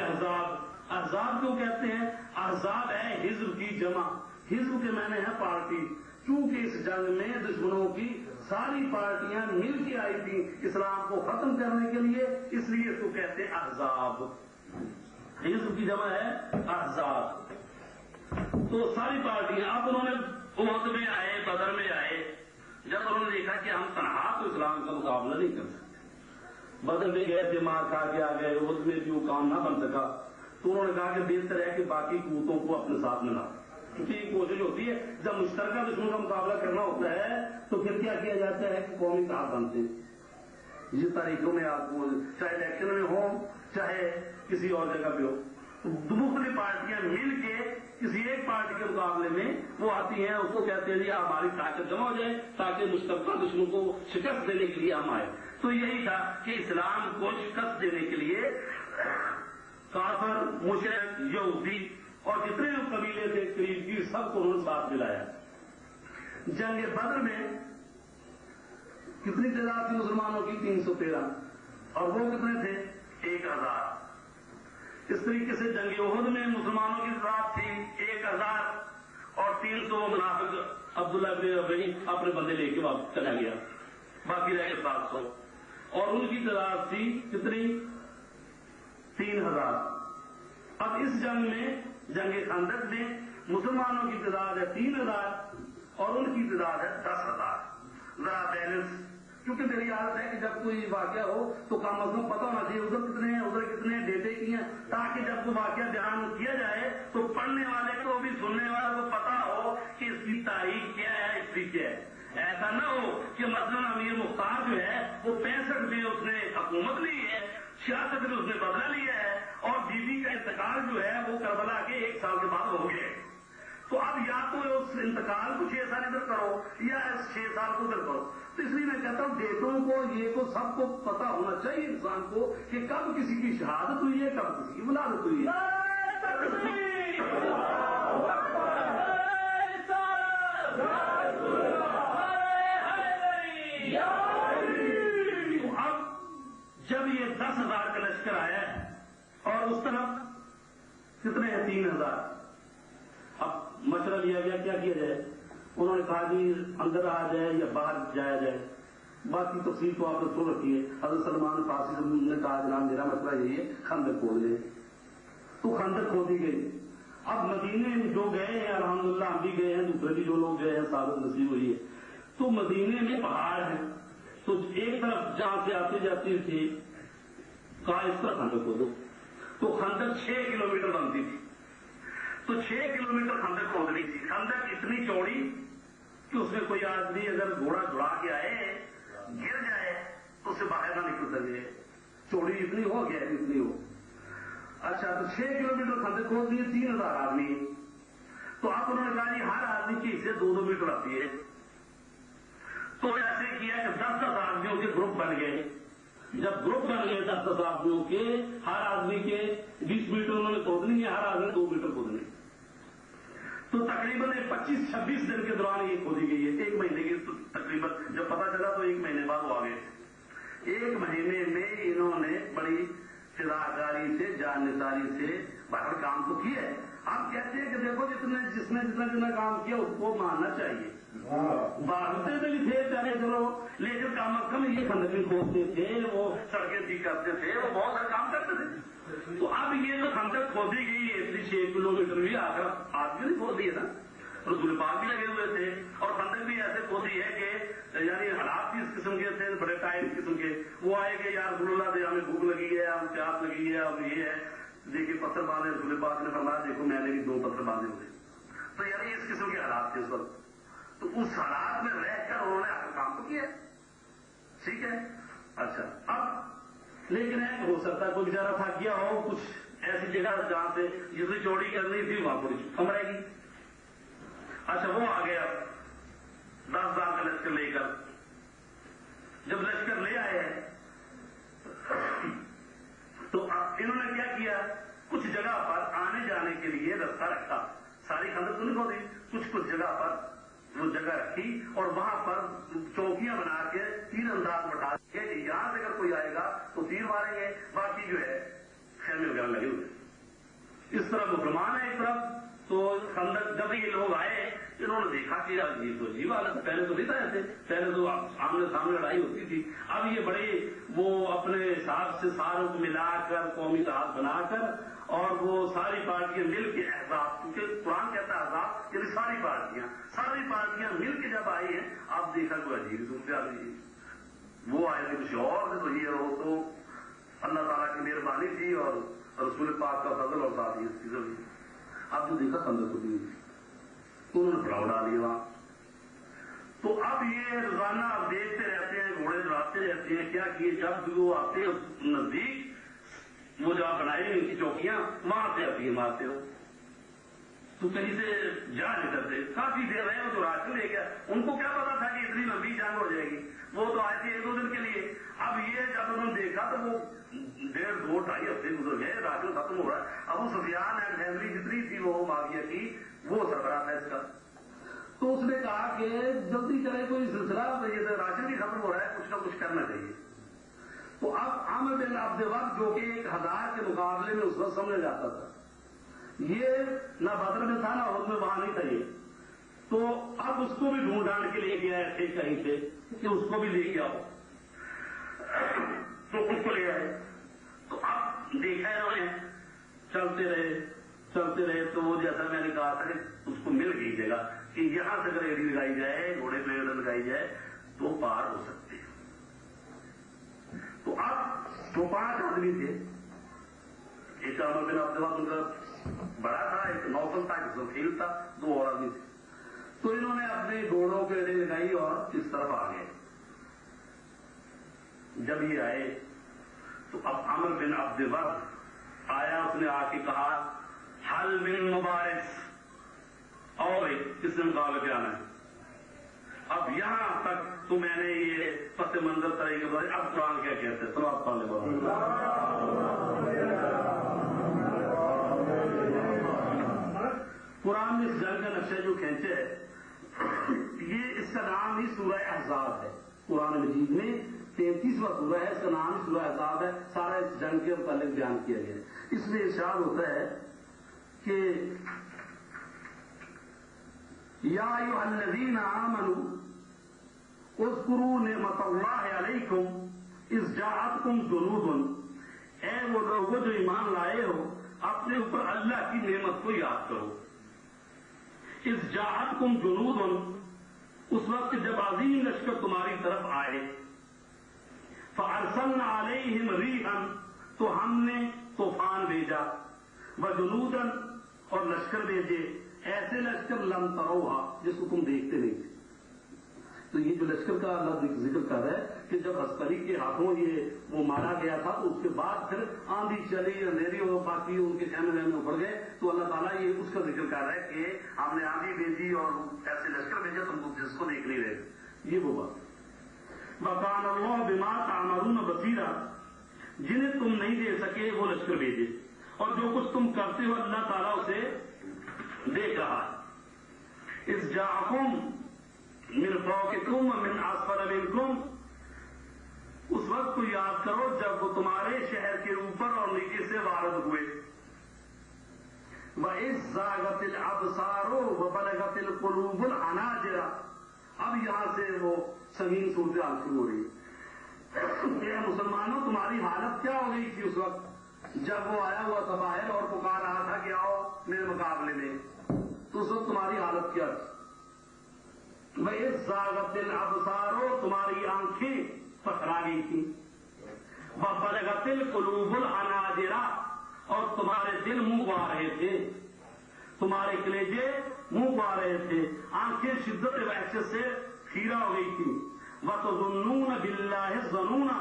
احزاب، احزاب کیوں کہتے ہیں؟ احزاب ہے حزب کی جمع، حزب کے معنی ہے پارٹی، چونکہ اس جنگ میں دشمنوں کی ساری پارٹیاں مل کے آئی تھیں اسلام کو ختم کرنے کے لیے، اس لیے اس کو کہتے ہیں احزاب، حزب کی جمع ہے احزاب۔ تو ساری پارٹیاں، اب انہوں نے احد میں آئے، بدر میں آئے، جب انہوں نے دیکھا کہ ہم تنہا تو اسلام کا مقابلہ نہیں کر سکتے، بدر میں گئے دماغ کھا کے آ گئے، احد میں بھی وہ کام نہ بن سکا، تو انہوں نے کہا کہ بہتر ہے کہ باقی قوتوں کو اپنے ساتھ ملا، کیونکہ یہ کوشش ہوتی ہے جب مشترکہ دشمن کا مقابلہ کرنا ہوتا ہے تو پھر کیا کیا جاتا ہے کہ قومی اتحاد بنتے ہیں، جس تاریخوں میں آپ کو چاہے الیکشن میں ہو چاہے کسی اور جگہ پہ ہو، مختلف پارٹیاں مل کے کسی ایک پارٹی کے مقابلے میں وہ آتی ہیں، اس کو کہتے ہیں جی ہماری طاقت جمع ہو جائے تاکہ مشترکہ دشمن کو شکست دینے کے لیے ہم آئے۔ تو یہی تھا کہ اسلام کو شکست دینے کے لیے کافر، مشرک، یہودی اور جتنے بھی قبیلے تھے قریب کی سب کو انہوں نے ساتھ ملایا۔ جنگ بدر میں کتنی تعداد تھی مسلمانوں کی؟ 313، اور وہ کتنے تھے؟ 1000۔ اس طریقے سے جنگ احد میں مسلمانوں کی تعداد تھی 1000 اور 300 منافق عبداللہ بن ابی اپنے بندے لے کے واپس چلا گیا، باقی رہ گئے 700، اور ان کی تعداد تھی کتنی؟ 3000۔ اب اس جنگ میں، جنگ خندق میں، مسلمانوں کی تعداد ہے 3000 اور ان کی تعداد ہے 10,000۔ ذرا بیلنس، کیونکہ میری عادت ہے کہ جب کوئی واقعہ ہو تو کم از کم پتہ ہونا چاہیے ادھر کتنے ہیں ادھر کتنے ہیں، ڈیٹے کی ہیں، تاکہ جب کوئی واقعہ بیان کیا جائے تو پڑھنے والے کو بھی سننے والے کو پتا ہو کہ اس کی تاریخ کیا ہے، اس کی کیا ہے۔ ایسا نہ ہو کہ مثلاً امیر مختار جو ہے وہ 65 میں اس نے حکومت لی ہے، 66 میں اس نے بدلہ لیا ہے، اور بی بی کا انتقال جو ہے وہ کربلا کے 1 سال کے بعد ہو گیا۔ تو اب یا تو اس انتقال کو 6 سال ادھر کرو یا اس 6 سال کو ادھر کرو۔ تو اس لیے میں کہتا ہوں ڈیٹوں کو، یہ کو سب کو پتا ہونا چاہیے انسان کو کہ کب کسی کی شہادت ہوئی ہے، کب کسی کی ولادت ہوئی ہے۔ اب جب یہ 10,000 کا لشکر آیا ہے اور اس طرف کتنے ہیں؟ 3000۔ اب مشورہ لیا گیا کیا کیا جائے؟ انہوں نے کہا جی اندر آ جائے یا باہر جایا جائے، باقی تفصیل تو آپ نے سن رکھی ہے۔ حضرت سلمان فارسی سے نے کہا جناب میرا مسئلہ یہی ہے خندق کھود لیں، تو خندق کھودی گئی۔ اب مدینے میں جو گئے ہیں، الحمدللہ ہم بھی گئے ہیں، دوسرے بھی جو لوگ گئے ہیں ثابت نصیب ہوئی ہے، تو مدینے میں پہاڑ ہیں، تو ایک طرف جہاں سے آتی جاتی تھی کہا اس طرح خندق کھودو، تو خندق 6 کلومیٹر بنتی تھی، تو 6 کلومیٹر خندق کھودنی تھی۔ خندق اتنی چوڑی کہ اس میں کوئی آدمی اگر گھوڑا جڑا کے آئے گر جائے تو اس سے باہر نہ نکل سکے، چوڑی اتنی ہو گیا اتنی ہو۔ اچھا، تو 6 کلومیٹر خندق کھود دیے، 3000 آدمی، تو اب انہوں نے کہا جی ہر آدمی کی حصے 2-2 میٹر آتی ہے، تو ایسے کیا کہ 10-10 آدمیوں کے گروپ بن گئے۔ جب گروپ بن گئے 10-10 آدمیوں کے، ہر آدمی کے 20 میٹر انہوں نے کھودنی ہے، ہر آدمی 2 میٹر کھودنی، تو تقریباً 25-26 دن کے دوران یہ کھودی گئی ہے، 1 مہینے کی تقریباً۔ جب پتا چلا تو 1 مہینے بعد وہ آ گئے۔ 1 مہینے میں انہوں نے بڑی فداکاری سے، جان نثاری سے باہر کام تو کیا ہے۔ آپ کہتے ہیں کہ دیکھو جس نے جتنا کام کیا اس کو ماننا چاہیے، بھاگتے بھی تھے چلے چلو، لیکن کم از کم یہ خندق بھی کھودتے تھے، وہ سڑکیں ٹھیک کرتے تھے، وہ بہت سارے کام کرتے تھے۔ تو اب یہ جو خندق کھودی گئی ہے اتنی 6 کلومیٹر بھی آخر آدمی نہیں کھود دیے نا، رسول پاک بھی لگے ہوئے تھے، اور خندق بھی ایسے کھودی ہے کہ یعنی حالات بھی اس قسم کے تھے، بڑے ٹائم قسم کے۔ وہ آئے کہ یا رسول اللہ دے ہمیں بھوک لگی ہے، ہم پیاس لگی ہے، اب یہ ہے دیکھیے پتھر باندھے، رسول پاک نے فرمایا دیکھو میں نے بھی 2 پتھر باندھے ہوئے۔ تو یعنی اس قسم کے حالات تھے اس وقت، تو اس حالات میں رہ کر انہوں نے آخر کام تو کیا، ٹھیک ہے۔ اچھا، اب لیکن ہے ہو سکتا ہے کوئی بیچارہ تھک گیا ہو، کچھ ایسی جگہ جہاں سے جسے چوڑی کرنی تھی وہاں پوری کم رہے گی۔ اچھا، وہ آ گیا 10,000 کا لشکر لے کر۔ جب لشکر لے آئے تو انہوں نے کیا کیا، کچھ جگہ پر آنے جانے کے لیے رستہ رکھا، ساری خندق تو نہیں کھودی، کچھ جگہ پر وہ جگہ رکھی اور وہاں پر چوکیاں بنا کے تیر انداز بٹھا کے یہاں سے اگر کوئی آئے گا تو تیر ماریں گے، باقی جو ہے خیمے وغیرہ لگے ہوئے۔ اس طرف مسلمان ہے ایک طرف. تو خندق جب یہ لوگ آئے انہوں نے دیکھا کہ یہ تو عجیب حالت ہے, پہلے تو نہیں تھا ایسے, پہلے تو آمنے سامنے لڑائی ہوتی تھی, اب یہ بڑے وہ اپنے حساب سے ساروں کو ملا کر قومی اتحاد بنا کر اور وہ ساری پارٹیاں مل کے احزاب, کیونکہ قرآن کہتا ہے احزاب یعنی ساری پارٹیاں مل کے جب آئی ہیں, اب دیکھا کوئی عجیب صورت آ رہی ہے. وہ آئے تھے کچھ اور تھے, تو یہ وہ تو اللہ تعالیٰ کی مہربانی تھی اور رسول پاک کا فضل اور ساتھ ہی اس کی ضروری. اب جو دیکھا خندق ہوتی تو انہوں نے پڑاؤ ڈال دیا وہاں. تو اب یہ روزانہ اب دیکھتے رہتے ہیں, گھوڑے دوڑاتے رہتے ہیں, کیا کیے جب وہ آتے ہیں نزدیک وہ جو آپ بنائی ان کی چوکیاں وہاں سے آتی ہیں مارتے ہو, تو کہیں سے جا نہیں کرتے. کافی دیر رہے وہ جو راشن لے گیا, ان کو کیا پتا تھا کہ اتنی لمبی جنگ ہو جائے گی, وہ تو آئے تھے 1-2 دن کے لیے. اب یہ جب انہوں نے دیکھا تو وہ 1.5-2-2.5 ہفتے گزر گئے, راشن ختم ہو رہا ہے. ابو سفیان اینڈ فیملی جتنی تھی وہ معاویہ کی وہ سربراہ تھا اس کا. تو اس نے کہا کہ جلدی کرے کوئی سلسلہ, یہ راشن بھی ختم ہو رہا ہے, کچھ نہ کچھ کرنا چاہیے. تو اب عامر بن عبد وقت جو کہ 1000 کے مقابلے میں اس وقت سمجھا جاتا تھا, یہ نہ بدر میں تھا نہ احد میں, وہاں نہیں تھا یہ. تو اب اس کو بھی ڈھونڈ ڈھانڈ کے لے گیا ایسے کہیں سے کہ اس کو بھی لے گیا ہو, تو اس کو لے آئے. تو اب دیکھا انہوں نے, چلتے رہے تو وہ جیسا میں نے کہا تھا کہ اس کو مل گئی جگہ کہ یہاں سے اگر ایڑی لگائی جائے, گھوڑے پہ ایڑی لگائی جائے تو پار ہو سکتے ہیں. تو اب وہ 5 آدمی تھے, ایک عمر بن عبد الوہاب ان کا بڑا تھا, ایک نوفل تھا, ایک زخیل تھا, 2 اور آدمی تھے. تو انہوں نے اپنے گھوڑوں پہ ایڑی لگائی اور اس طرف آ گئے. جب یہ آئے تو اب عمر بن عبد الوہاب آیا, اس نے آ کے کہا حل من مبارز, اور کس نے مقابلے پہ آنا ہے. اب یہاں تک تو میں نے یہ پس منظر طریقے پر, اب قرآن کیا کہتے ہیں, سنو آپ قرآن نے اس جنگ کا نقشہ جو کھینچے ہے, یہ اس کا نام ہی سورہ احزاب ہے. قرآن مجید میں 33واں سورہ ہے, اس کا نام ہی سورہ احزاب ہے. سارا اس جنگ کے متعلق بیان کیا گیا ہے. اس میں ارشاد ہوتا ہے کہ یا ایھا الذین آمنوا اذکروا نعمت اللہ علیکم اذ جاءتکم جنود, اے وہ لوگ جو ایمان لائے ہو اپنے اوپر اللہ کی نعمت کو یاد کرو. اذ جاءتکم جنود, اس وقت جب عظیم لشکر تمہاری طرف آئے. فارسلنا علیہم ریحا, تو ہم نے طوفان بھیجا. وجنودا, اور لشکر بھیجے, ایسے لشکر لم تروہا, جس کو تم دیکھتے نہیں تھے. تو یہ جو لشکر کا اللہ ذکر کر رہا ہے کہ جب عسکری کے ہاتھوں یہ وہ مارا گیا تھا تو اس کے بعد پھر آندھی چلی, اندھیری اور باقی ان کے خیمے میں اپڑ گئے. تو اللہ تعالیٰ یہ اس کا ذکر کر رہا ہے کہ ہم نے آندھی بھیجی اور ایسے لشکر بھیجا, تم جس کو دیکھ نہیں رہے. یہ وہ بات. وَكَانَ اللَّهُ بِمَا تَعْمَلُونَ بَصِيرًا, جنہیں تم نہیں دے سکے وہ لشکر بھیجے, اور جو کچھ تم کرتے ہو اللہ تعالیٰ اسے دیکھ رہا. اذ جاءکم من فوقکم ومن اسفل منکم, اس وقت کو یاد کرو جب وہ تمہارے شہر کے اوپر اور نیچے سے وارد ہوئے. وَإِذْ زَاغَتِ الْأَبْصَارُ وَبَلَغَتِ الْقُلُوبُ الْحَنَاجِرَ, اب یہاں سے وہ سنگین صورتحال شروع ہو رہی ہے. اے مسلمانوں, تمہاری حالت کیا ہو گئی تھی اس وقت جب وہ آیا ہوا تھا باہر اور پکار رہا تھا کہ آؤ میرے مقابلے میں, تو اس وقت تمہاری حالت کیا تھی. وَإِذْ زَاغَتِ الْأَبْصَارُ, تمہاری آنکھیں پکڑا گئی تھی. وَبَلَغَتِ الْقُلُوبُ الْحَنَاجِرَ, اور تمہارے دل منہ کو آ رہے تھے, تمہارے کلیجے منہ کو آ رہے تھے, آنکھیں شدت وحشت سے خیرہ ہو گئی تھی. وَتَظُنُّونَ بِاللَّهِ الظُّنُونَ,